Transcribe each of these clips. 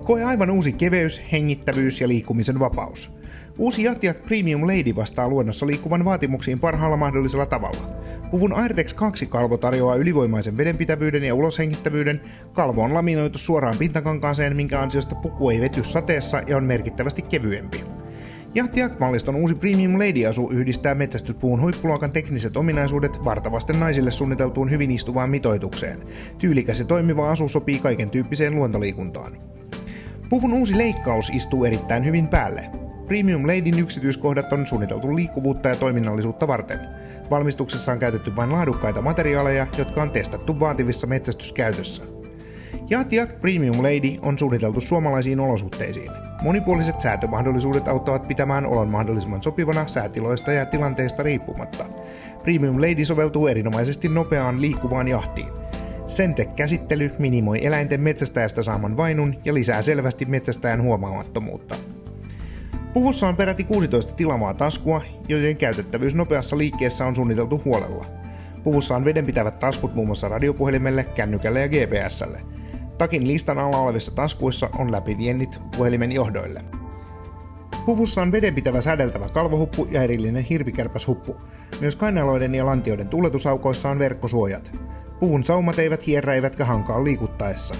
Koe aivan uusi keveys, hengittävyys ja liikkumisen vapaus. Uusi Jahtiact Premium Lady vastaa luonnossa liikkuvan vaatimuksiin parhaalla mahdollisella tavalla. Puvun Airtex 2 kalvo tarjoaa ylivoimaisen vedenpitävyyden ja uloshengittävyyden. Kalvo on laminoitu suoraan pintakankaaseen, minkä ansiosta puku ei vety sateessa ja on merkittävästi kevyempi. Jahtiact-malliston uusi Premium Lady-asu yhdistää metsästyspuvun huippuluokan tekniset ominaisuudet vartavasten naisille suunniteltuun hyvin istuvaan mitoitukseen. Tyylikäs ja toimiva asu sopii kaiken tyyppiseen luontoliikuntaan. Puvun uusi leikkaus istuu erittäin hyvin päälle. Premium Ladyn yksityiskohdat on suunniteltu liikkuvuutta ja toiminnallisuutta varten. Valmistuksessa on käytetty vain laadukkaita materiaaleja, jotka on testattu vaativissa metsästyskäytössä. Jahtiact Premium Lady on suunniteltu suomalaisiin olosuhteisiin. Monipuoliset säätömahdollisuudet auttavat pitämään olon mahdollisimman sopivana säätiloista ja tilanteista riippumatta. Premium Lady soveltuu erinomaisesti nopeaan liikkuvaan jahtiin. Sentec-käsittely minimoi eläinten metsästäjästä saaman vainun ja lisää selvästi metsästäjän huomaamattomuutta. Puvussa on peräti 16 tilavaa taskua, joiden käytettävyys nopeassa liikkeessä on suunniteltu huolella. Puvussa on vedenpitävät taskut muun muassa radiopuhelimelle, kännykälle ja GPS:lle. Takin listan alla olevissa taskuissa on läpiviennit puhelimen johdoille. Puvussa on vedenpitävä sädeltävä kalvohuppu ja erillinen hirvikärpäshuppu. Myös kainaloiden ja lantioiden tuuletusaukoissa on verkkosuojat. Puvun saumat eivät hierrä eivätkä hankaa liikuttaessa.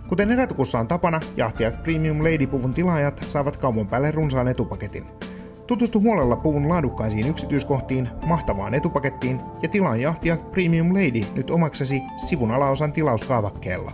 Kuten erätukussa on tapana, Jahtiact Premium Lady-puvun tilaajat saavat kaupan päälle runsaan etupaketin. Tutustu huolella puvun laadukkaisiin yksityiskohtiin, mahtavaan etupakettiin ja tilaa Jahtiact Premium Lady nyt omaksesi sivun alaosan tilauskaavakkeella.